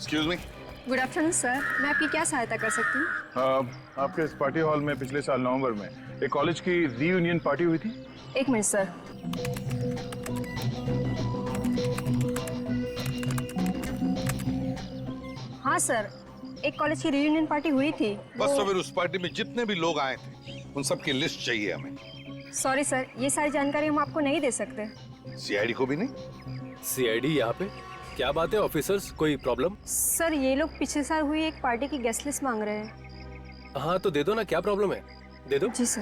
Excuse me. Good afternoon sir, मैं आपकी क्या सहायता कर सकती हूँ? आपके इस पार्टी हॉल में पिछले साल नवंबर में एक कॉलेज की रीयूनियन पार्टी हुई थी। एक मिनट सर। हाँ सर, एक कॉलेज की रीयूनियन पार्टी हुई थी। बस तो फिर उस पार्टी में जितने भी लोग आए थे उन सब की लिस्ट चाहिए हमें। सॉरी सर, ये सारी जानकारी हम आपको नहीं दे सकते। सीआईडी को भी नहीं? सीआईडी यहाँ पे? क्या बात है ऑफिसर्स, कोई प्रॉब्लम? सर ये लोग पिछले साल हुई एक पार्टी की गेस्ट लिस्ट मांग रहे हैं। हाँ तो दे दो ना, क्या प्रॉब्लम है, दे दो। जी सर।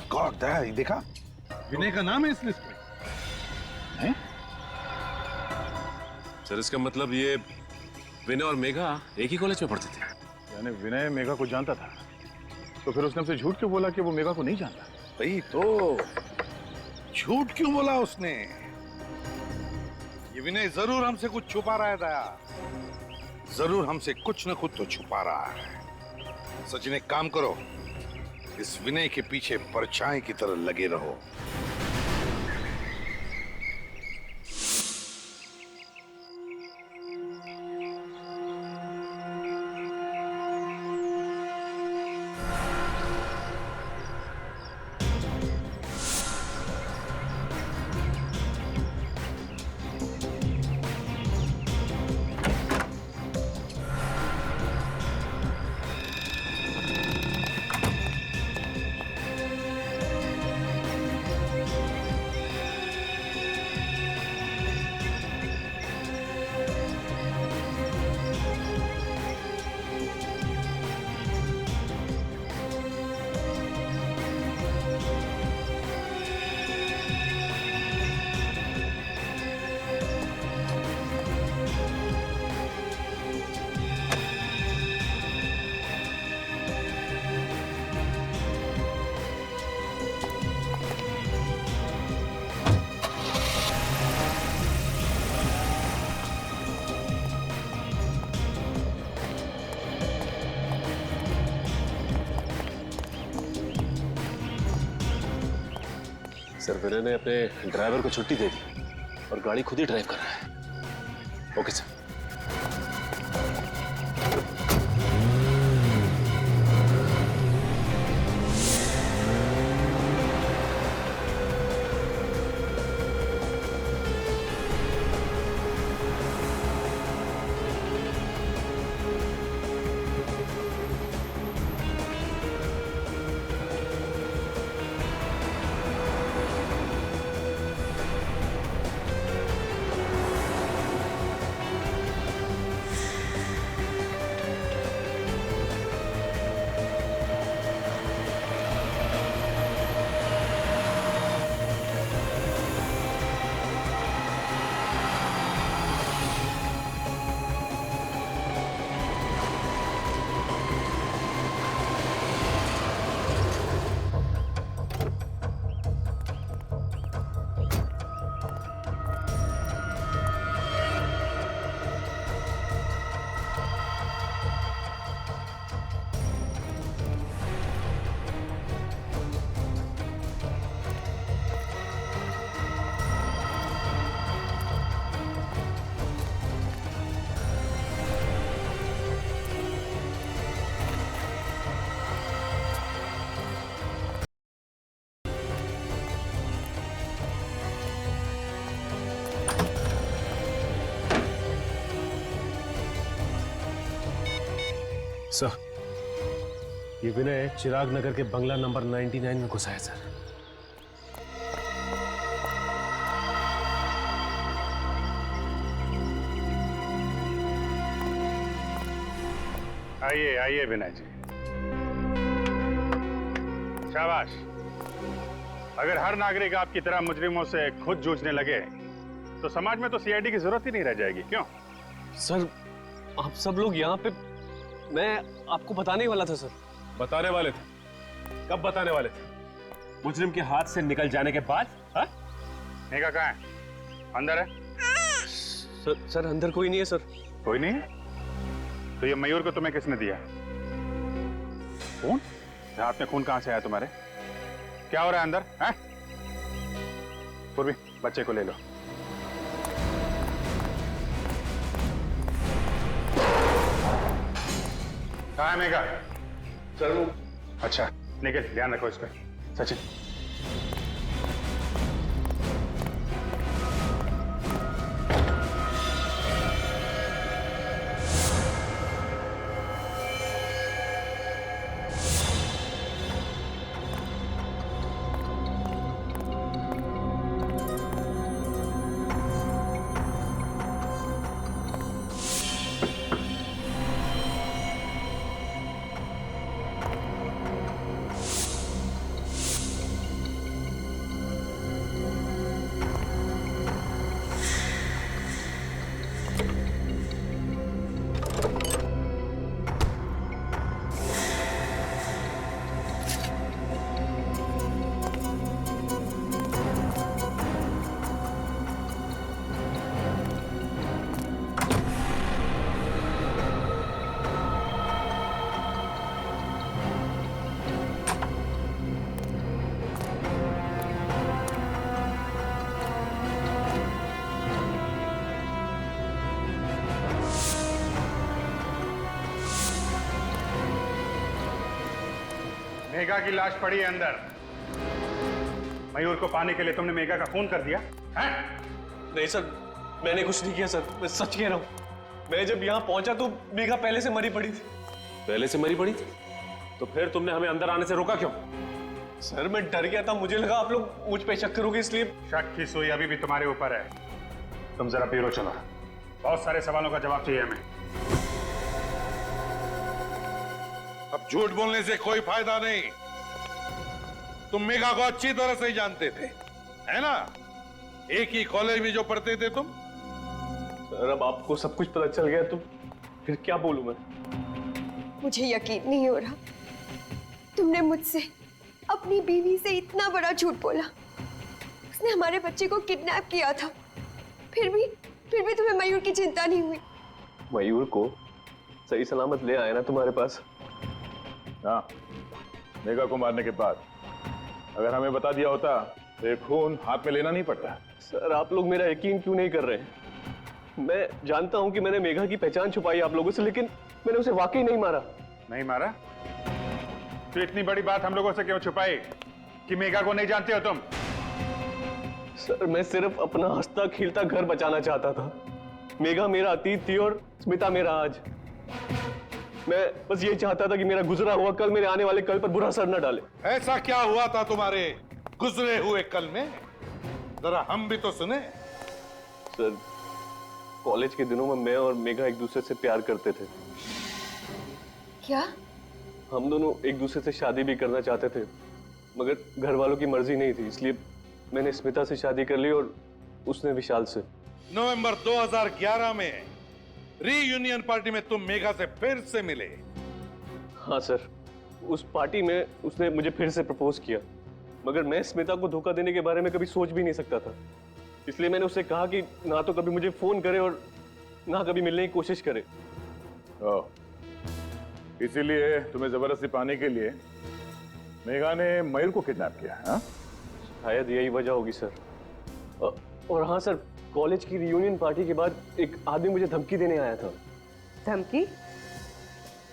गॉड दैट, देखा विनय का नाम है इस लिस्ट में। हैं? सर इसका मतलब ये विनय और मेघा एक ही कॉलेज में पढ़ते थे? यानी विनय मेघा को जानता था, तो फिर उसने हमसे झूठ क्यों बोला कि वो मेघा को नहीं जानता? भाई तो झूठ क्यों बोला उसने? ये विनय जरूर हमसे कुछ छुपा रहा है दया, जरूर हमसे कुछ न कुछ तो छुपा रहा है। सचिन एक काम करो, इस विनय के पीछे परछाई की तरह लगे रहो। सर विनय ने अपने ड्राइवर को छुट्टी दे दी और गाड़ी खुद ही ड्राइव कर रहा है। Okay sir. सर ये विनय चिराग नगर के बंगला नंबर 99 में घुसा है सर। आइए आइए विनय जी, शाबाश। अगर हर नागरिक आपकी तरह मुजरिमों से खुद जूझने लगे तो समाज में तो सीआईडी की जरूरत ही नहीं रह जाएगी, क्यों? सर आप सब लोग यहाँ पे, मैं आपको बताने वाला था सर। बताने वाले थे? कब बताने वाले थे? मुजरिम के हाथ से निकल जाने के बाद? हाँ? मेघा कहाँ है? अंदर है? सर अंदर कोई नहीं है सर। कोई नहीं है? तो ये मयूर को तुम्हें किसने दिया? खून? हाथ में खून कहां से आया तुम्हारे? क्या हो रहा है अंदर? हैं? पूर्वी, बच्चे को ले लो। कहाँ है मेघा? सर वो अच्छा, निखिल ध्यान रखो इस पे। सचिन। मेघा की लाश पड़ी है अंदर। मयूर को पाने के लिए तुमने मेघा का खून कर दिया है? नहीं सर, मैंने कुछ नहीं किया सर, मैं सच कह रहा हूँ। मैं जब यहाँ पहुंचा तो मेघा पहले से मरी पड़ी थी। पहले से मरी पड़ी थी? तो फिर तुमने हमें अंदर आने से रोका क्यों? सर मैं डर गया था, मुझे लगा आप लोग मुझ पे शक करोगे इसलिए। शक की सुई अभी भी तुम्हारे ऊपर है। तुम जरा ब्यूरो चलो, बहुत सारे सवालों का जवाब चाहिए हमें। अब झूठ बोलने से कोई फायदा नहीं। तुम मेघा को अच्छी तरह से ही जानते थे, है ना? एक ही कॉलेज में जो पढ़ते थे तुम। सर अब आपको सब कुछ पता चल गया तो फिर क्या बोलूं मैं? मुझे यकीन नहीं हो रहा, तुमने मुझसे अपनी बीवी से इतना बड़ा झूठ बोला। उसने हमारे बच्चे को किडनैप किया था, फिर भी तुम्हें मयूर की चिंता नहीं हुई। मयूर को सही सलामत ले आया ना तुम्हारे पास? हाँ, मेघा को मारने के बाद अगर हमें बता दिया होता तो ये खून हाथ में लेना नहीं पड़ता। सर आप लोग मेरा यकीन क्यों नहीं कर रहे हैं? मैं जानता हूं कि मैंने मेघा की पहचान छुपाई आप लोगों से, लेकिन मैंने उसे वाकई नहीं मारा। नहीं मारा? तो इतनी बड़ी बात हम लोगों से क्यों छुपाई कि मेघा को नहीं जानते हो तुम? सर मैं सिर्फ अपना हंसता खिलता घर बचाना चाहता था। मेघा मेरा अतीत थी और स्मिता मेरा आज। मैं बस ये चाहता था कि मेरा गुजरा हुआ कल मेरे आने वाले कल पर बुरा असर न डाले। ऐसा क्या हुआ था तुम्हारे गुजरे हुए कल में? जरा हम भी तो सुने। सर कॉलेज के दिनों में मैं और मेघा एक दूसरे से प्यार करते थे। क्या? हम दोनों एक दूसरे से शादी भी करना चाहते थे, मगर घर वालों की मर्जी नहीं थी, इसलिए मैंने स्मिता से शादी कर ली और उसने विशाल से। नवंबर 2011 में रीयूनियन पार्टी में तुम मेघा से फिर से मिले। हाँ सर, उस पार्टी में उसने मुझे फिर से प्रपोज किया, मगर मैं स्मिता को धोखा देने के बारे में कभी सोच भी नहीं सकता था। इसलिए मैंने उससे कहा कि ना तो कभी मुझे फोन करे और ना कभी मिलने की कोशिश करे। ओह, इसीलिए तुम्हें जबरदस्ती पाने के लिए मेघा ने मयूर को किडनैप किया? हाँ, शायद यही वजह होगी सर। और हाँ सर, कॉलेज की रियूनियन पार्टी के बाद एक आदमी मुझे धमकी देने आया था। धमकी?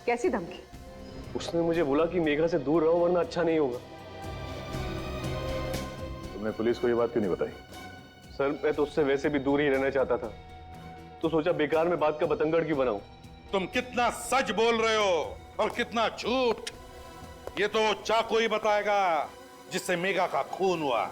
कैसी धमकी? उसने मुझे बोला कि मेघा से दूर रहो वरना अच्छा नहीं होगा। तुमने पुलिस को ये बात क्यों नहीं बताई? सर मैं तो उससे वैसे भी दूर ही रहना चाहता था, तो सोचा बेकार में बात का बतंगड़ क्यों बनाऊं। तुम कितना सच बोल रहे हो और कितना झूठ, ये तो चाकू ही बताएगा जिससे मेघा का खून हुआ।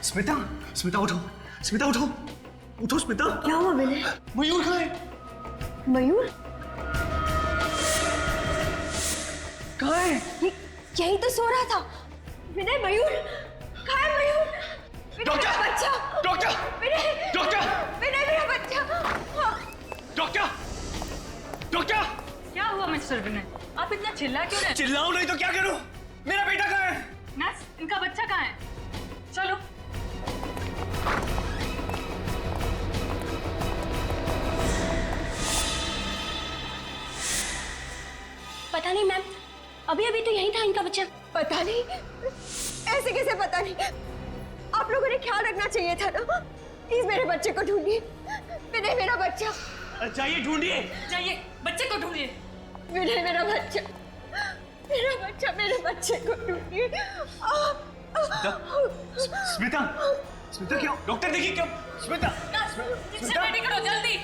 स्मिता, स्मिता उठो, स्मिता उठो, उठो स्मिता। क्या हुआ विनय? मयूर कहाँ है? मयूर कहाँ है? यही तो सो रहा था। विनय, मयूर कहाँ है? मयूर, विनय, डॉक्टर! मेरा बच्चा! डॉक्टर! विनय! डॉक्टर! विनय, मेरा बच्चा! डॉक्टर! डॉक्टर! क्या हुआ मिस्टर विनय? आप इतना चिल्ला क्यों रहे? चिल्लाऊं नहीं तो क्या करूं? मेरा बेटा कहाँ है? नर्स, इनका बच्चा कहाँ है? चलो। पता नहीं मैम, अभी अभी तो यही था इनका बच्चा। पता नहीं, ऐसे कैसे पता नहीं? आप लोगों ने ख्याल रखना चाहिए था ना। प्लीज मेरे बच्चे को ढूंढिए। विनय, मेरा बच्चा। जाइए ढूंढिए। जाइए, बच्चे को ढूंढिए। विनय, मेरा बच्चा, मेरा बच्चा, मेरे बच्चे को ढूंढिए। स्मिता, स्मिता क्यों? डॉक्टर देखिए क्यों? स्मिता, इससे रेडी करो जल्दी।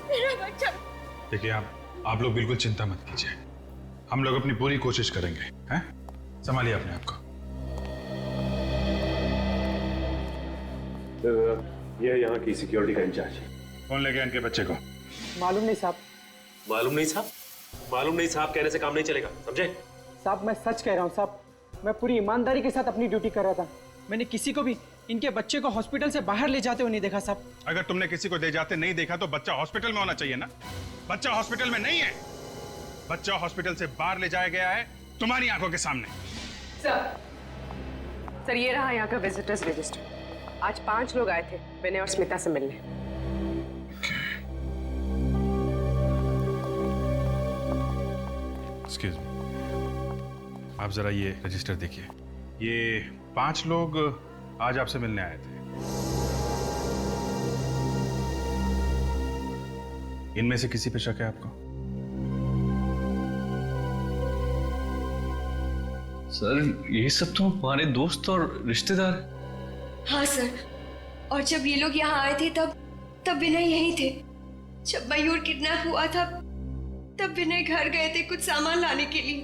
मेरा बच्चा। देखिए आप लोग बिल्कुल चिंता मत कीजिए, हम लोग अपनी पूरी कोशिश करेंगे। हैं? संभालिए अपने आप को। ये यहाँ की सिक्योरिटी का इंचार्ज। कौन ले गया इनके बच्चे को? मालूम नहीं साहब। मालूम नहीं साहब? मालूम नहीं साहब कहने से काम नहीं चलेगा, समझे? साहब मैं सच कह रहा हूँ साहब, मैं पूरी ईमानदारी के साथ अपनी ड्यूटी कर रहा था। मैंने किसी को भी इनके बच्चे को हॉस्पिटल से बाहर ले जाते हुए नहीं देखा साहब। अगर तुमने किसी को ले जाते नहीं देखा तो बच्चा हॉस्पिटल में होना चाहिए ना। बच्चा हॉस्पिटल में नहीं है, बच्चा हॉस्पिटल से बाहर ले जाया गया है तुम्हारी आंखों के सामने। सर ये रहा यहाँ का विजिटर्स रजिस्टर। आज 5 लोग आए थे विनय और स्मिता से मिलने। एक्सक्यूज मी, आप जरा ये रजिस्टर देखिए। ये 5 लोग आज आपसे मिलने आए थे। इनमें से किसी पे शक है आपको? सर ये सब तो हमारे दोस्त और रिश्तेदार। हाँ सर, और जब ये लोग यहाँ आए थे तब विनय यहीं थे। जब मयूर किडनैप हुआ था तब विनय घर गए थे कुछ सामान लाने के लिए।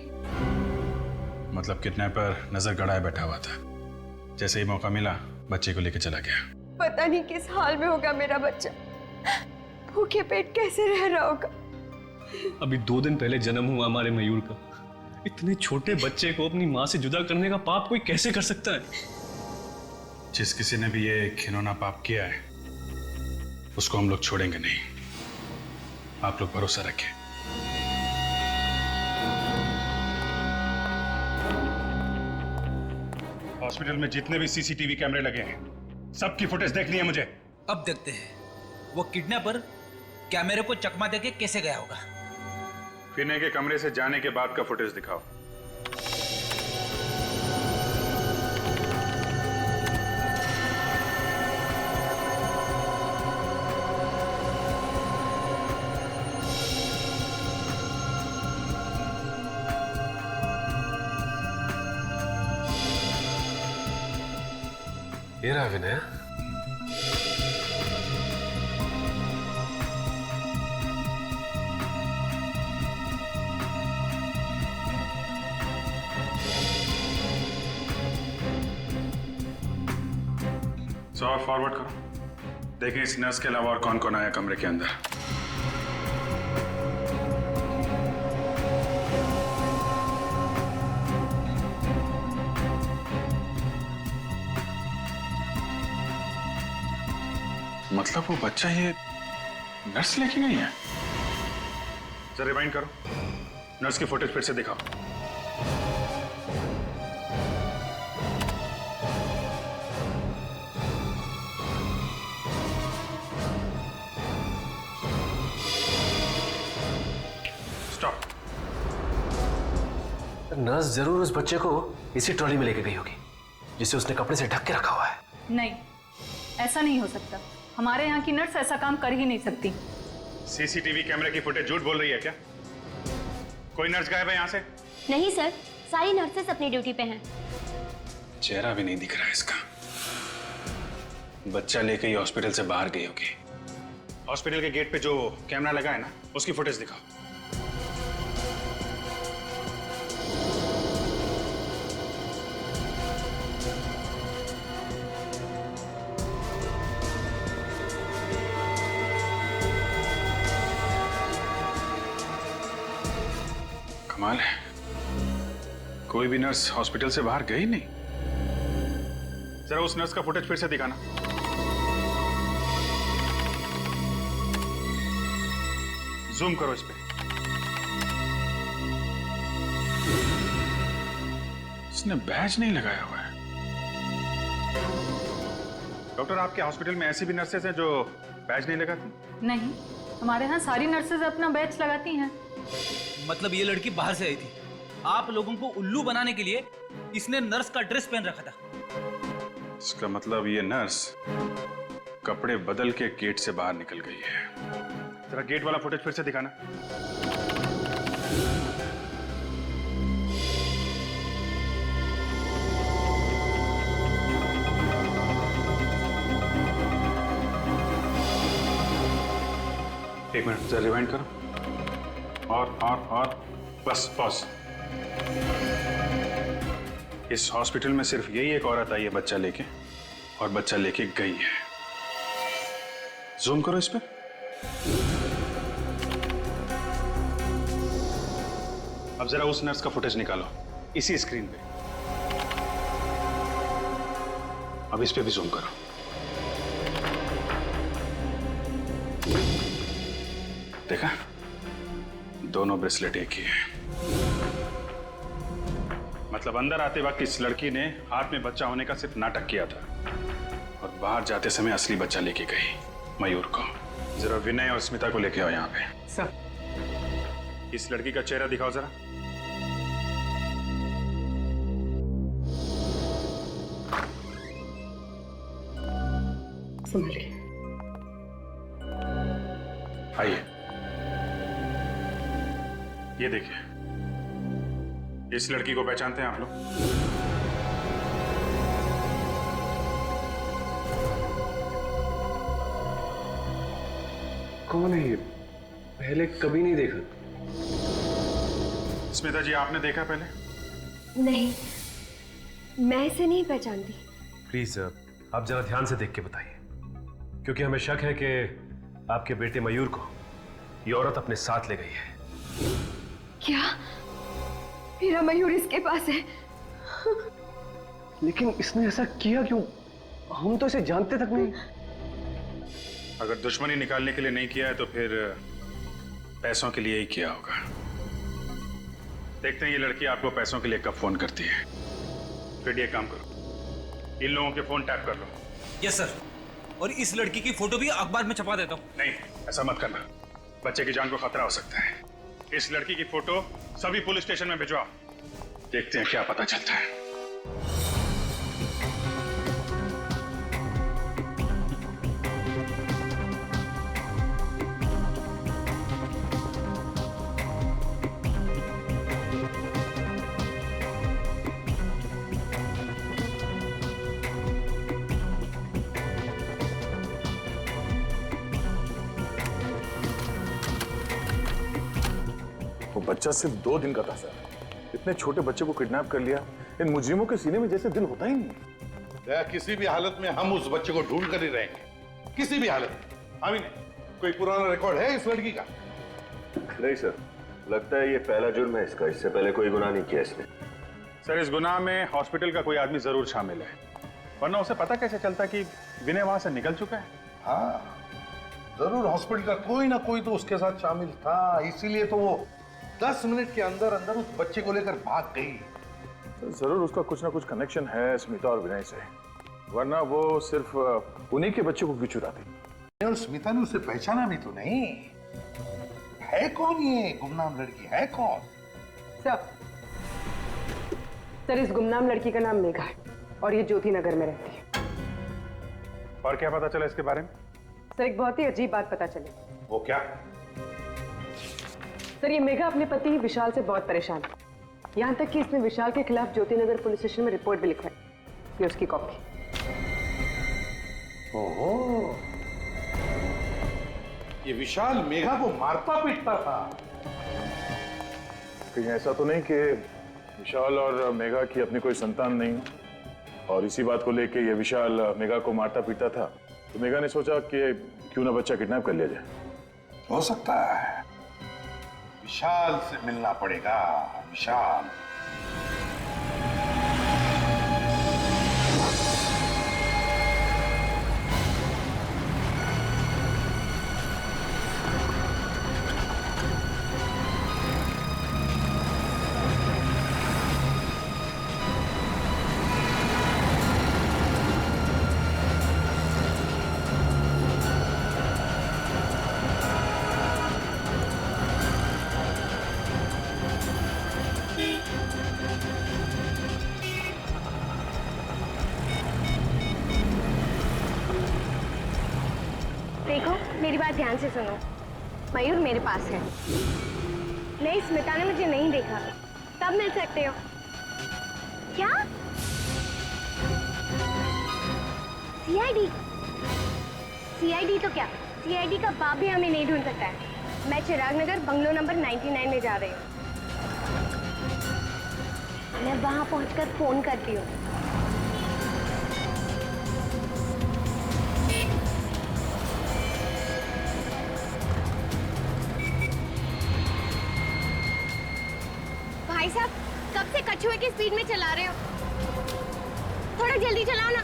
मतलब किडनैपर नजर गड़ाए बैठा हुआ था, जैसे ही मौका मिला बच्चे को लेकर चला गया। पता नहीं किस हाल में होगा मेरा बच्चा, भूखे पेट कैसे रह रहा होगा। अभी 2 दिन पहले जन्म हुआ हमारे मयूर का। इतने छोटे बच्चे को अपनी माँ से जुदा करने का पाप कोई कैसे कर सकता है? जिस किसी ने भी ये घिनौना पाप किया है उसको हम लोग छोड़ेंगे नहीं, आप लोग भरोसा रखें। हॉस्पिटल में जितने भी सीसीटीवी कैमरे लगे हैं सबकी फुटेज देखनी है मुझे। अब देखते हैं वो किडनैपर कैमरे को चकमा देके कैसे गया होगा। विनय के कमरे से जाने के बाद का फुटेज दिखाओ। ये रहा विनय। और फॉरवर्ड करो, देखें इस नर्स के अलावा और कौन कौन आया कमरे के अंदर। मतलब वो बच्चा ये नर्स लेके गई है? जरा रिवाइंड करो, नर्स की फुटेज फिर से दिखाओ। स्टॉप। नर्स जरूर उस बच्चे को इसी ट्रॉली में लेके गई होगी जिसे उसने कपड़े से ढक के रखा हुआ है। नहीं, ऐसा नहीं हो सकता। हमारे यहाँ की नर्स ऐसा काम कर ही नहीं सकती। सीसीटीवी कैमरे की फुटेज झूठ बोल रही है क्या? कोई नर्स गायब है यहाँ से? नहीं सर, सारी नर्सेस अपनी ड्यूटी पे हैं। चेहरा भी नहीं दिख रहा है इसका। बच्चा लेके ये हॉस्पिटल से बाहर गई होगी। हॉस्पिटल के गेट पे जो कैमरा लगा है ना, उसकी फुटेज दिखाओ। कमाल है, कोई भी नर्स हॉस्पिटल से बाहर गई नहीं। जरा उस नर्स का फुटेज फिर से दिखाना। जूम करो इस पे। इसने बैज नहीं लगाया हुआ है। डॉक्टर, आपके हॉस्पिटल में ऐसी भी नर्सेज हैं जो बैज नहीं लगाती? नहीं, हमारे यहाँ सारी नर्सेज अपना बैच लगाती हैं। मतलब ये लड़की बाहर से आई थी, आप लोगों को उल्लू बनाने के लिए इसने नर्स का ड्रेस पहन रखा था। इसका मतलब ये नर्स कपड़े बदल के गेट से बाहर निकल गई है। जरा गेट वाला फुटेज फिर से दिखाना। एक मिनट, जरा रिवाइंड करो। और बस पॉज। इस हॉस्पिटल में सिर्फ यही एक औरत आई है बच्चा लेके, और बच्चा लेके गई है। जूम करो इस पे। अब जरा उस नर्स का फुटेज निकालो इसी स्क्रीन पे। अब इस पे भी जूम करो। देखा, दोनों ब्रेसलेट एक ही है। मतलब अंदर आते वक्त इस लड़की ने हाथ में बच्चा होने का सिर्फ नाटक किया था, और बाहर जाते समय असली बच्चा लेके गई, मयूर को। जरा विनय और स्मिता को लेके आओ यहाँ पे। सर, इस लड़की का चेहरा दिखाओ जरा। संभल के। आइए, ये देखिए, इस लड़की को पहचानते हैं आप लोग? कौन है ये? पहले कभी नहीं देखा। स्मिता जी, आपने देखा पहले? नहीं, मैं इसे नहीं पहचानती। प्लीज आप जरा ध्यान से देख के बताइए, क्योंकि हमें शक है कि आपके बेटे मयूर को ये औरत अपने साथ ले गई है। क्या मेरा मयूर इसके पास है? लेकिन इसने ऐसा किया क्यों? हम तो इसे जानते तक नहीं। अगर दुश्मनी निकालने के लिए नहीं किया है तो फिर पैसों के लिए ही किया होगा। देखते हैं ये लड़की आपको पैसों के लिए कब फोन करती है। फिर ये काम करो, इन लोगों के फोन टैप कर लो। यस सर, और इस लड़की की फोटो भी अखबार में छपा देता हूँ। नहीं, ऐसा मत करना, बच्चे की जान को खतरा हो सकता है। इस लड़की की फोटो सभी पुलिस स्टेशन में भिजवाओ, देखते हैं क्या पता चलता है। वो बच्चा सिर्फ 2 दिन का था सर। इतने छोटे बच्चे को किडनैप कर लिया। इन मुजरिमों के सीने में जैसे दिल होता ही नहीं। दया, किसी भी हालत में हम उस बच्चे को ढूंढ कर ही रहेंगे, किसी भी हालत में। हाँ भी नहीं, कोई पुराना रिकॉर्ड है इस लड़की का? नहीं सर, लगता है ये पहला जुर्म है इसका। इससे पहले कोई गुनाह नहीं किया इसने। सर, इस गुनाह में हॉस्पिटल का कोई आदमी जरूर शामिल है, वरना उसे पता कैसे चलता कि विनय वहां से निकल चुका है? हाँ, जरूर हॉस्पिटल का कोई ना कोई तो उसके साथ शामिल था, इसीलिए तो वो 10 मिनट के अंदर अंदर उस बच्चे को लेकर भाग गई। तो जरूर उसका कुछ ना कुछ कनेक्शन है स्मिता और विनय से, वरना वो सिर्फ उन्हीं के बच्चे को क्यों चुराती? और स्मिता ने उसे पहचाना भी तो नहीं। है कौन ये गुमनाम लड़की, है कौन? सर, इस गुमनाम लड़की का नाम मेघा है और ये ज्योति नगर में रहती है। और क्या पता चला इसके बारे में? सर, एक बहुत ही अजीब बात पता चली। वो क्या? सर, ये मेघा अपने पति विशाल से बहुत परेशान है, यहाँ तक कि इसने विशाल के खिलाफ ज्योति नगर पुलिस स्टेशन में रिपोर्ट भी लिखवाई। ये उसकी कॉपी। ओहो, ये विशाल मेघा को मारता पीटता था। कहीं ऐसा तो नहीं कि विशाल और मेघा की अपनी कोई संतान नहीं हो और इसी बात को लेके ये विशाल मेघा को मारता पीटता था, तो मेघा ने सोचा कि क्यों ना बच्चा किडनैप कर लिया जाए। हो सकता है। विशाल से मिलना पड़ेगा। विशाल। देखो, मेरी बात ध्यान से सुनो। मयूर मेरे पास है। नहीं, स्मिता ने मुझे नहीं देखा। कब मिल सकते हो? क्या? सीआईडी? सीआईडी तो क्या? सीआईडी का बाप भी हमें नहीं ढूंढ सकता है। मैं चिराग नगर बंगलो नंबर 99 में जा रही हूँ। मैं वहां पहुंचकर फोन करती हूँ। भाई साहब, कब से कछुए की स्पीड में चला रहे हो? थोड़ा जल्दी चलाओ ना।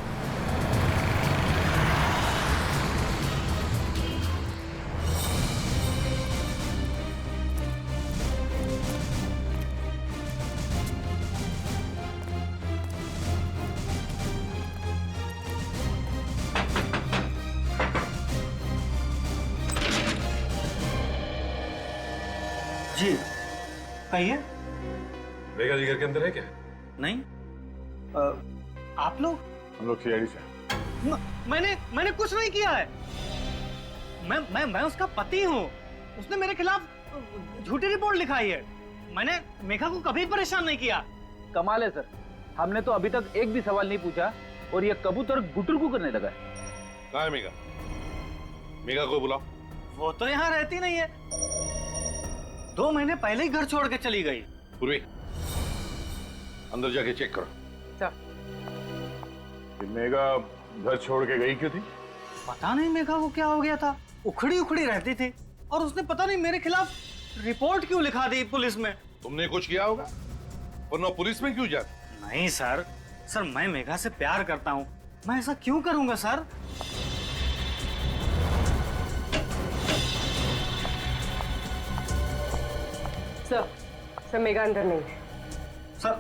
जी, कहिए। मेघा जी घर के अंदर है क्या? नहीं। आप लोग? हम लोग सीआईडी से। मैंने कुछ नहीं किया है। मैं उसका पति हूँ। उसने मेरे खिलाफ झूठी रिपोर्ट लिखाई है। मैंने मेघा को कभी परेशान नहीं किया। कमाल है सर, हमने तो अभी तक एक भी सवाल नहीं पूछा और ये कबूतर गुटुरगु करने लगा है। कहाँ है मेघा? मेघा को बुलाओ। वो तो यहाँ रहती नहीं है। 2 महीने पहले ही घर छोड़ के चली गई। पूर्वी, अंदर जाके चेक करो। मेघा घर छोड़ के गई क्यों थी? पता नहीं मेघा को क्या हो गया था। उखड़ी उखड़ी रहती थी और उसने पता नहीं मेरे खिलाफ रिपोर्ट क्यों लिखा दी पुलिस में। तुमने कुछ किया होगा, वरना पुलिस में क्यों जाती? नहीं सर, मैं मेघा से प्यार करता हूँ। मैं ऐसा क्यों करूंगा सर? सर मेघा अंदर नहीं है। सर,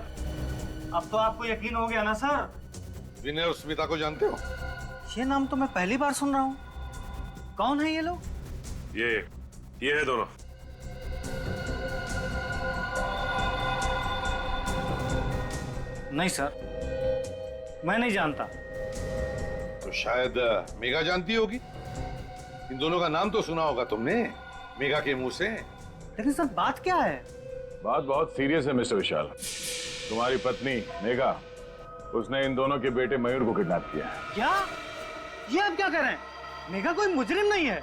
अब तो आपको यकीन हो गया ना सर? विनय और स्मिता को जानते हो? ये नाम तो मैं पहली बार सुन रहा हूँ। कौन है ये लोग? ये है दोनों। नहीं सर, मैं नहीं जानता। तो शायद मेघा जानती होगी। इन दोनों का नाम तो सुना होगा तुमने मेघा के मुंह से। लेकिन सर बात क्या है? बात बहुत सीरियस है मिस्टर विशाल। तुम्हारी पत्नी मेघा, उसने इन दोनों के बेटे मयूर को किडनैप किया है। क्या? ये आप क्या कर रहे हैं? मेघा कोई मुजरिम नहीं है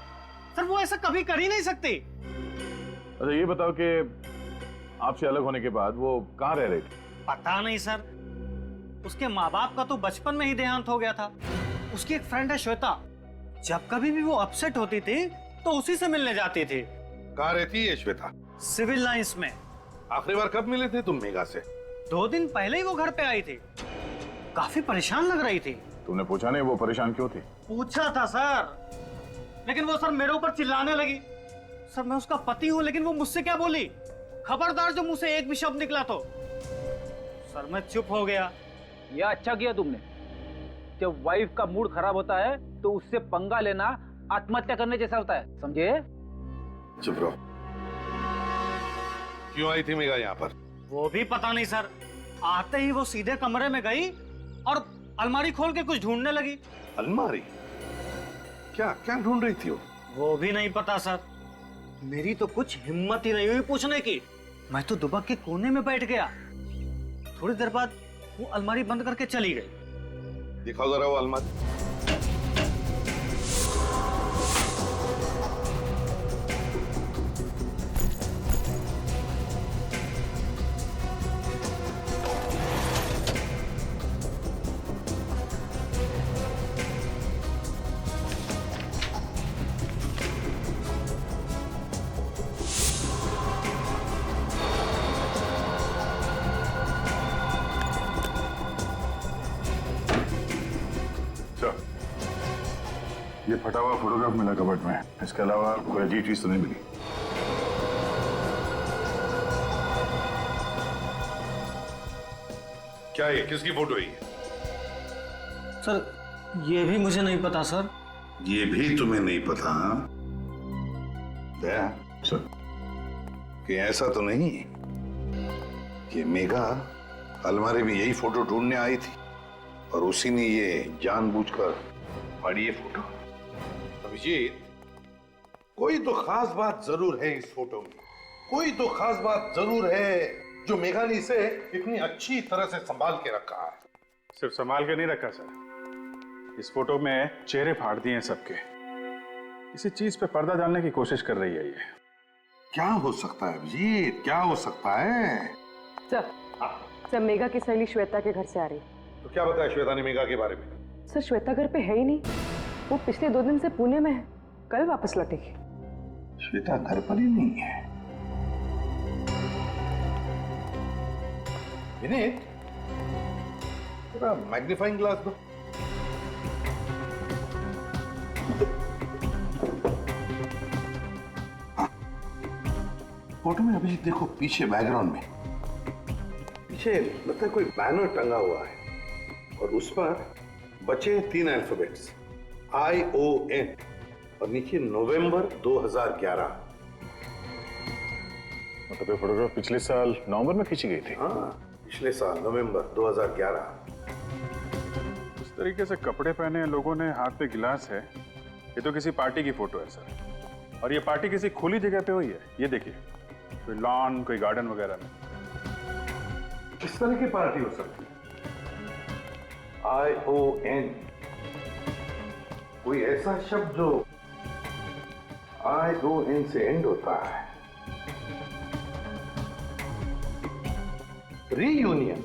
सर, वो ऐसा कभी कर ही नहीं सकती। अच्छा ये बताओ कि आपसे अलग होने के बाद वो कहाँ रह रही थी? पता नहीं सर, उसके माँ बाप का तो बचपन में ही देहांत हो गया था। उसकी एक फ्रेंड है श्वेता, जब कभी भी वो अपसेट होती थी तो उसी से मिलने जाती थी। कहाँ रहती है श्वेता? सिविल लाइंस में। आखिरी बार कब मिले थे तुम मेघा से? 2 दिन पहले ही वो घर पे आई थी। काफी परेशान लग रही थी। तुमने पूछा नहीं वो परेशान क्यों थी? पूछा था सर, लेकिन वो सर मेरे ऊपर चिल्लाने लगी। सर मैं उसका पति हूँ, लेकिन वो मुझसे क्या बोली? खबरदार जो मुंह से एक भी शब्द निकला तो। सर मैं चुप हो गया। यह अच्छा किया तुमने। जब वाइफ का मूड खराब होता है तो उससे पंगा लेना आत्महत्या करने जैसा होता है, समझे? चुप रहो। क्यों आई थी मेघा यहाँ पर? वो भी पता नहीं सर। आते ही वो सीधे कमरे में गई और अलमारी खोल के कुछ ढूंढने लगी। अलमारी? क्या क्या ढूंढ रही थी वो भी नहीं पता सर। मेरी तो कुछ हिम्मत ही नहीं हुई पूछने की। मैं तो दुबक के कोने में बैठ गया। थोड़ी देर बाद वो अलमारी बंद करके चली गई। दिखाओ जरा वो अलमारी। ये फटा हुआ फोटोग्राफ मिला कबर्ड में, इसके अलावा कोई अजीब चीज तो नहीं मिली। क्या ये किसकी फोटो है? सर ये भी मुझे नहीं पता सर। ये भी तुम्हें नहीं पता? दया सर, कि ऐसा तो नहीं कि मेघा अलमारी में यही फोटो ढूंढने आई थी और उसी ने ये जानबूझकर फाड़ी ये फोटो? अभिजीत, कोई तो खास बात जरूर है इस फोटो में, कोई तो खास बात जरूर है जो मेघा ने इसे इतनी अच्छी तरह से संभाल के रखा है। सिर्फ संभाल के नहीं रखा सर, इस फोटो में चेहरे फाड़ दिए हैं सबके। किसी चीज पे पर्दा डालने की कोशिश कर रही है ये। क्या हो सकता है अभिजीत, क्या हो सकता है? सर मेघा की सहेली श्वेता के घर से आ रही। तो क्या बताया श्वेता ने मेघा के बारे में? सर श्वेता घर पे है ही नहीं, वो पिछले 2 दिन से पुणे में है, कल वापस लौटेगी। श्वेता घर पर ही नहीं है। विनीत, थोड़ा मैग्नीफाइंग ग्लास दो। फोटो में अभिजीत देखो, पीछे बैकग्राउंड में पीछे लगता है कोई बैनर टंगा हुआ है और उस पर बचे 3 अल्फाबेट्स ION और नीचे नवंबर 2011। मतलब ये फोटोग्राफ पिछले साल नवंबर में खींची गई थी? हाँ, पिछले साल नवंबर 2011। इस तरीके से कपड़े पहने लोगों ने, हाथ पे गिलास है, ये तो किसी पार्टी की फोटो है सर। और ये पार्टी किसी खुली जगह पे हुई है, ये देखिए, कोई लॉन, कोई गार्डन वगैरह में। किस तरह की पार्टी हो सकती है? ION, कोई ऐसा शब्द जो ION से एंड होता है। रीयूनियन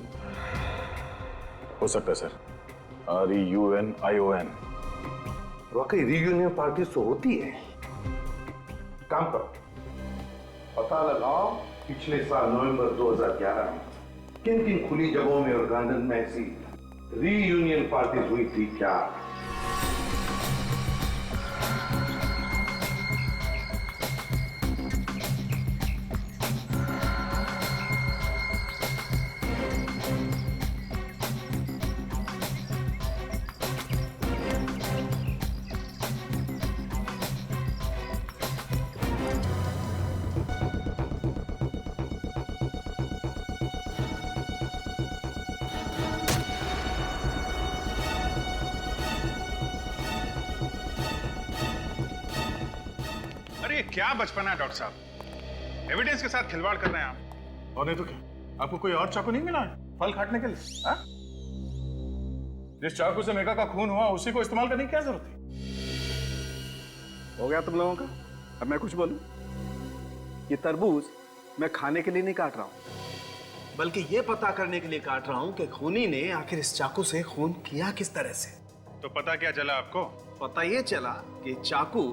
हो सकता है सर, REUNION। वाकई रीयूनियन पार्टी तो होती है। काम करो, पता लगाओ पिछले साल नवंबर 2011 में किन किन खुली जगहों में और गार्डन में ऐसी रीयूनियन पार्टी हुई थी क्या? अरे क्या बचपना है डॉक्टर साहब, एविडेंस के साथ खिलवाड़ कर रहे हैं आप। और नहीं तो क्या, आपको कोई और चाकू नहीं मिला फल काटने के लिए? हाँ? जिस चाकू से मेघा का खून हुआ उसी को इस्तेमाल करने की क्या जरूरत थी? हो गया तुम लोगों का? अब मैं कुछ बोलूं? ये तरबूज मैं खाने के लिए नहीं काट रहा हूं, बल्कि ये पता करने के लिए काट रहा हूं कि खूनी ने आखिर इस चाकू से खून किया किस तरह से। तो पता क्या चला आपको? पता ये चला कि चाकू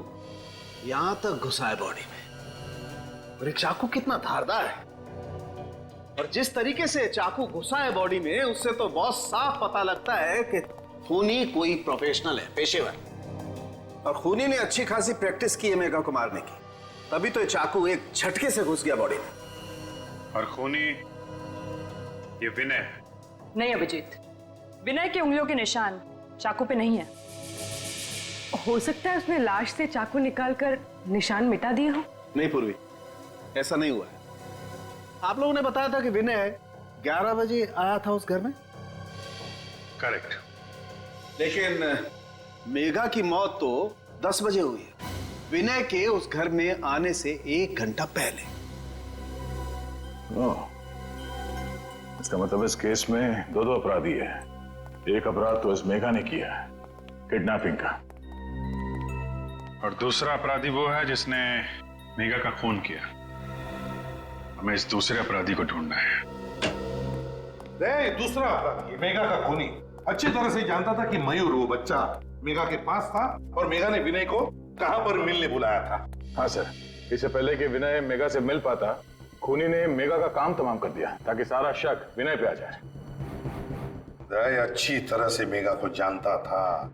यहां तक घुसा है बॉडी में, और ये चाकू कितना धारदार है, और जिस तरीके से चाकू घुसा है बॉडी में उससे तो बहुत साफ पता लगता है कि खूनी कोई प्रोफेशनल है, पेशेवर। और खूनी ने अच्छी खासी प्रैक्टिस की है मेघा को मारने की, तभी तो ये चाकू एक झटके से घुस गया बॉडी में। और खूनी ये विनय है? नहीं अभिजीत, विनय की उंगलियों के निशान चाकू पे नहीं है। हो सकता है उसने लाश से चाकू निकालकर निशान मिटा दिए हो। नहीं पूर्वी, ऐसा नहीं हुआ है। आप लोगों ने बताया था कि विनय 11 बजे आया था उस घर में। करेक्ट। लेकिन मेघा की मौत तो 10 बजे हुई है, विनय के उस घर में आने से 1 घंटा पहले। इसका मतलब इस केस में 2 अपराधी है। एक अपराध तो इस मेघा ने किया है, किडनैपिंग का, और दूसरा अपराधी वो है जिसने मेघा का खून किया। हमें इस दूसरे अपराधी को ढूंढना है। दूसरा अपराधी मेघा का खूनी अच्छी तरह से जानता था कि मयूर वो बच्चा मेघा के पास था और मेघा ने विनय को कहां पर मिलने बुलाया था। हाँ सर, इससे पहले कि विनय मेघा से मिल पाता, खूनी ने मेघा का काम तमाम कर दिया ताकि सारा शक विनय पे आ जाए। दया अच्छी तरह से मेघा को जानता था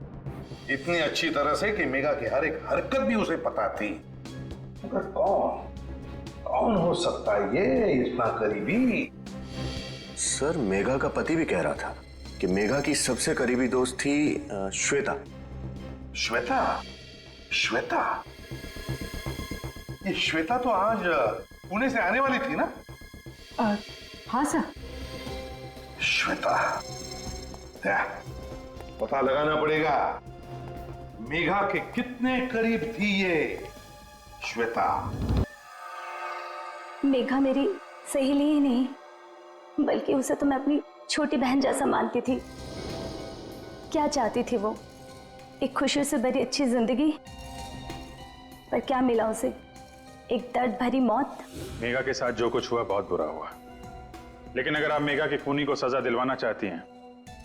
इतनी अच्छी तरह से कि मेघा की हर एक हरकत भी उसे पता थी। मगर कौन हो सकता है ये इतना करीबी? सर, मेघा का पति भी कह रहा था कि मेघा की सबसे करीबी दोस्त थी श्वेता। श्वेता? श्वेता? ये श्वेता तो आज पुणे से आने वाली थी ना? हाँ सर। श्वेता, पता लगाना पड़ेगा मेघा के कितने करीब थी ये श्वेता। मेघा मेरी सहेली ही नहीं, बल्कि उसे तो मैं अपनी छोटी बहन जैसा मानती थी। क्या चाहती थी वो? एक खुशी से भरी अच्छी जिंदगी, पर क्या मिला उसे? एक दर्द भरी मौत। मेघा के साथ जो कुछ हुआ बहुत बुरा हुआ, लेकिन अगर आप मेघा की खूनी को सजा दिलवाना चाहती हैं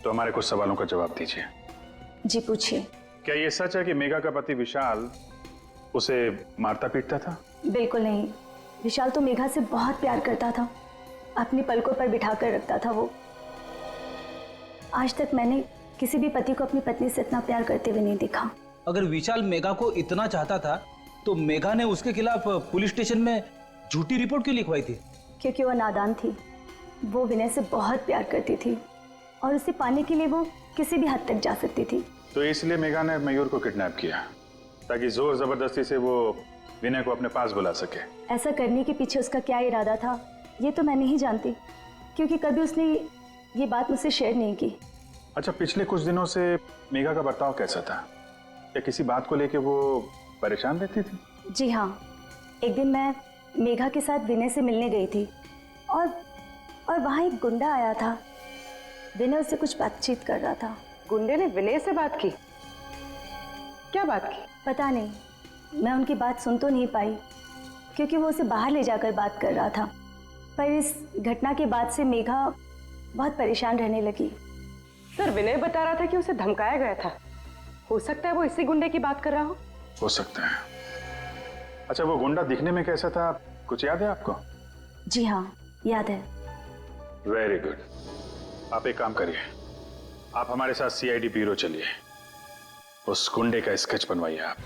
तो हमारे कुछ सवालों का जवाब दीजिए। जी पूछिए। क्या ये सच है कि मेघा का पति विशाल उसे मारता पीटता था? बिल्कुल नहीं। विशाल तो मेघा से बहुत प्यार करता था, अपनी पलकों पर बिठा कर रखता था वो। आज तक मैंने किसी भी पति को अपनी पत्नी से इतना प्यार करते हुए नहीं देखा। अगर विशाल मेघा को इतना चाहता था तो मेघा ने उसके खिलाफ पुलिस स्टेशन में झूठी रिपोर्ट क्यों लिखवाई थी? क्योंकि वो नादान थी। वो विनय से बहुत प्यार करती थी और उसे पाने के लिए वो किसी भी हद तक जा सकती थी। तो इसलिए मेघा ने मयूर को किडनैप किया ताकि जोर जबरदस्ती से वो विनय को अपने पास बुला सके। ऐसा करने के पीछे उसका क्या इरादा था ये तो मैं नहीं जानती, क्योंकि कभी उसने ये बात मुझसे शेयर नहीं की। अच्छा, पिछले कुछ दिनों से मेघा का बर्ताव कैसा था? क्या किसी बात को लेके वो परेशान रहती थी? जी हाँ, एक दिन मैं मेघा के साथ विनय से मिलने गई थी और वहाँ एक गुंडा आया था। विनय उससे कुछ बातचीत कर रहा था। गुंडे ने विनय से बात की? क्या बात की? पता नहीं, मैं उनकी बात सुन तो नहीं पाई क्योंकि वो उसे बाहर ले जाकर बात कर रहा था। पर इस घटना के बाद से मेघा बहुत परेशान रहने लगी। सर, विनय बता रहा था कि उसे धमकाया गया था। हो सकता है वो इसी गुंडे की बात कर रहा हो सकता है। अच्छा, वो गुंडा दिखने में कैसा था, कुछ याद है आपको? जी हाँ, याद है। Very good. आप एक काम करिए, आप हमारे साथ सीआईडी ब्यूरो चलिए, उस गुंडे का स्केच बनवाइए आप।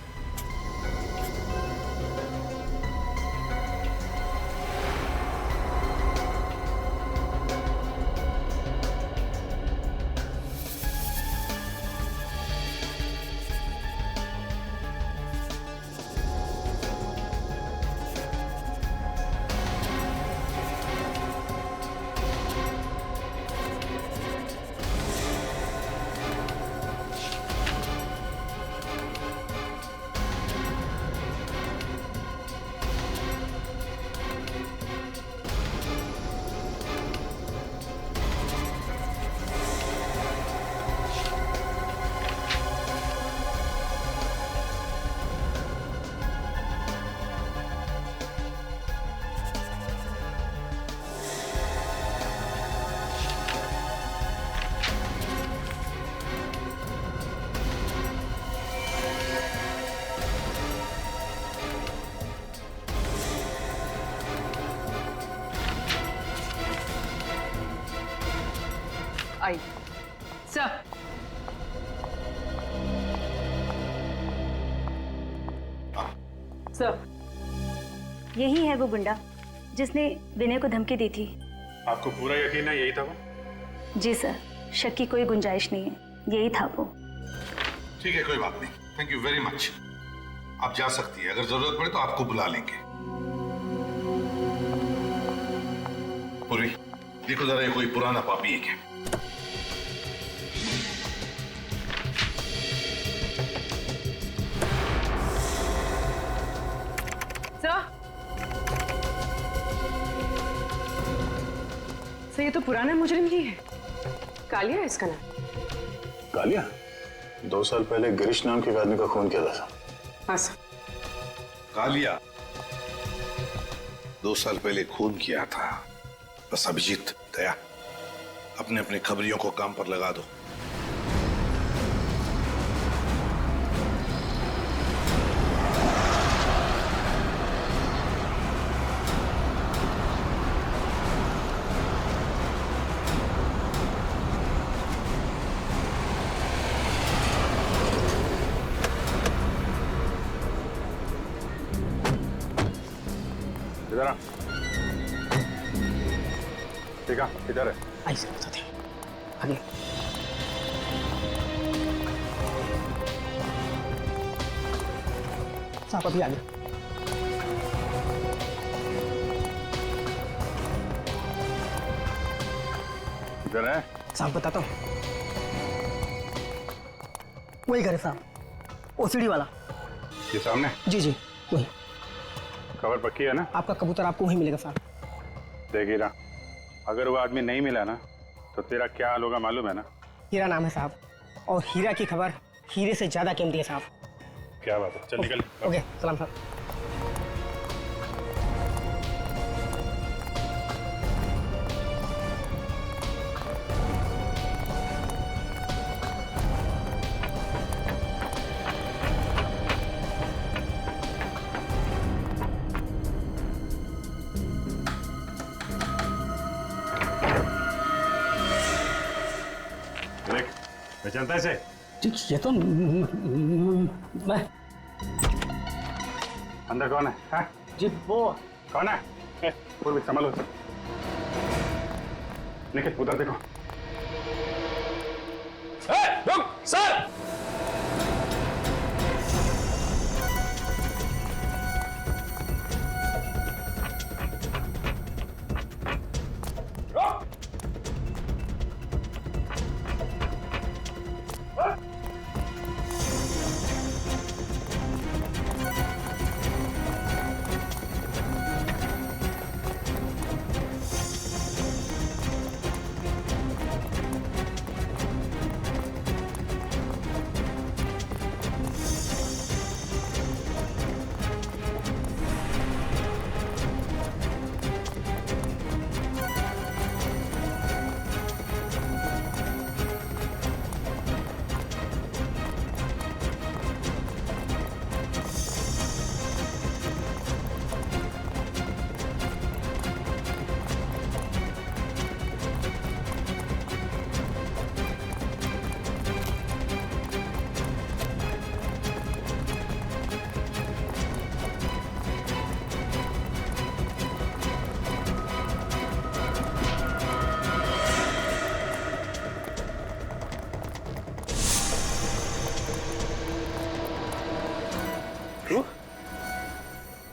आई सर। सर, यही है वो गुंडा जिसने विनय को धमकी दी थी। आपको पूरा यकीन है यही था वो? जी सर, शक की कोई गुंजाइश नहीं है, यही था वो। ठीक है, कोई बात नहीं। Thank you very much. आप जा सकती है, अगर जरूरत पड़े तो आपको बुला लेंगे। पूर्वी, देखो जरा ये कोई पुराना पापी है क्या? सर, ये तो पुराना मुजरिम ही है। कालिया है इसका नाम। कालिया? 2 साल पहले गिरीश नाम के आदमी का खून किया था। हाँ सर। कालिया 2 साल पहले खून किया था। बस अभिजीत, दया, अपने अपने खबरियों को काम पर लगा दो। इधर आ। ठीक है, इधर है। आई सर बताते आगे। साहब अभी आगे। इधर है। साहब बताता हूँ, वही घर है साहब, ओसीडी वाला। ये सामने? जी जी वही। खबर पक्की है ना? आपका कबूतर आपको वहीं मिलेगा साहब। देख हीरा, अगर वो आदमी नहीं मिला ना तो तेरा क्या हाल होगा मालूम है ना? हीरा नाम है साहब, और हीरा की खबर हीरे से ज्यादा कीमती है साहब। क्या बात है, चल निकल। ओके सलाम साहब। देख, पहचानता है इसे? ये तो मैं। अंदर कौन है? हाँ? जी वो कौन है? पूर्वी संभालो। निखिल उधर देखो। रुक सर।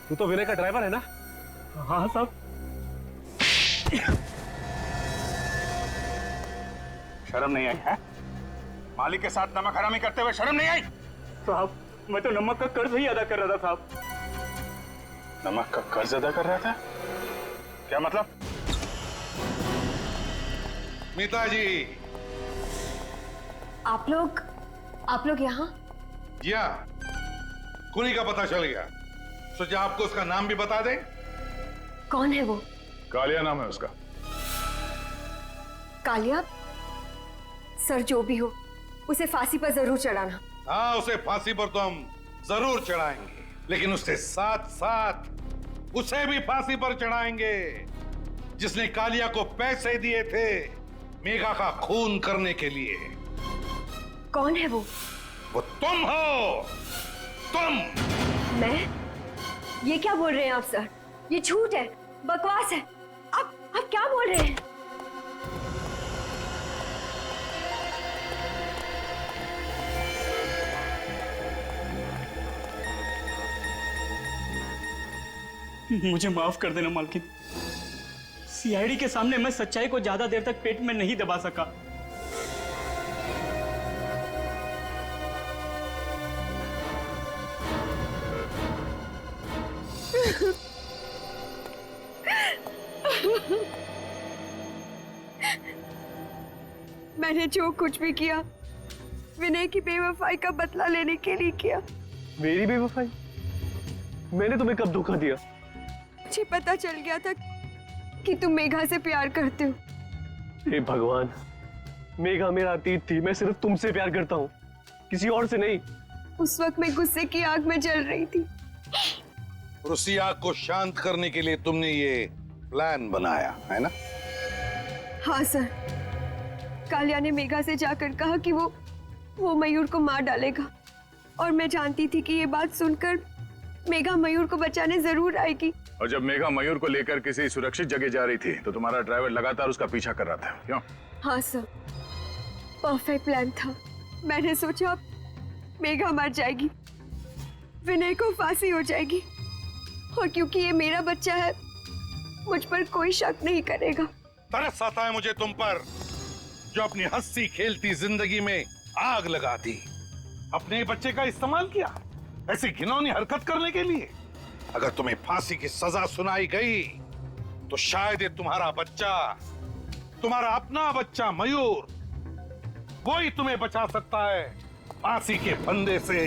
तू तो विनय का ड्राइवर है ना? हाँ साहब। शर्म नहीं आई है? मालिक के साथ नमक हरामी करते हुए शर्म नहीं आई? साहब मैं तो नमक का कर्ज ही अदा कर रहा था साहब। नमक का कर्ज अदा कर रहा था? क्या मतलब? मीता जी। आप लोग यहाँ? जी हाँ, कुनी का पता चल गया। सोचा आपको उसका नाम भी बता दें। कौन है वो? कालिया नाम है उसका। कालिया? सर जो भी हो उसे फांसी पर जरूर चढ़ाना। हाँ, उसे फांसी पर तो हम जरूर चढ़ाएंगे, लेकिन उसके साथ साथ उसे भी फांसी पर चढ़ाएंगे जिसने कालिया को पैसे दिए थे मेघा का खून करने के लिए। कौन है वो? वो तुम हो, तुम। मैं? ये क्या बोल रहे हैं आप सर? ये झूठ है, बकवास है। आप क्या बोल रहे हैं? मुझे माफ कर देना मालकिन। सीआईडी के सामने मैं सच्चाई को ज्यादा देर तक पेट में नहीं दबा सका। मैंने जो कुछ भी किया विनय की बेवफाई का बदला लेने के लिए किया। मेरी बेवफाई? मैंने तुम्हें कब धोखा दिया? मुझे पता चल गया था कि तुम मेघा से प्यार करते हो। हे भगवान, मेघा मेरा अतीत थी। मैं सिर्फ तुमसे प्यार करता हूँ, किसी और से नहीं। उस वक्त मैं गुस्से की आग में जल रही थी। और उसी आग को शांत करने के लिए तुमने ये प्लान बनाया है ना? हाँ सर, कालिया ने मेघा से जाकर कहा कि वो मयूर को मार डालेगा, और मैं जानती थी कि ये बात सुनकर मेघा मयूर को बचाने जरूर आएगी। और जब मेघा मयूर को लेकर किसी सुरक्षित जगह जा रही थी तो तुम्हारा ड्राइवर लगातार उसका पीछा कर रहा था, क्यों? हाँ सर, परफेक्ट प्लान था। मैंने सोचा मेघा मर जाएगी, विनय को फांसी हो जाएगी, और क्योंकि ये मेरा बच्चा है मुझ पर कोई शक नहीं करेगा। तरस आता है मुझे तुम पर, जो अपनी हंसी खेलती जिंदगी में आग लगा दी। अपने बच्चे का इस्तेमाल किया ऐसी घिनौनी हरकत करने के लिए। अगर तुम्हें फांसी की सजा सुनाई गई तो शायद ये तुम्हारा बच्चा, तुम्हारा अपना बच्चा मयूर, वो ही तुम्हें बचा सकता है फांसी के फंदे से।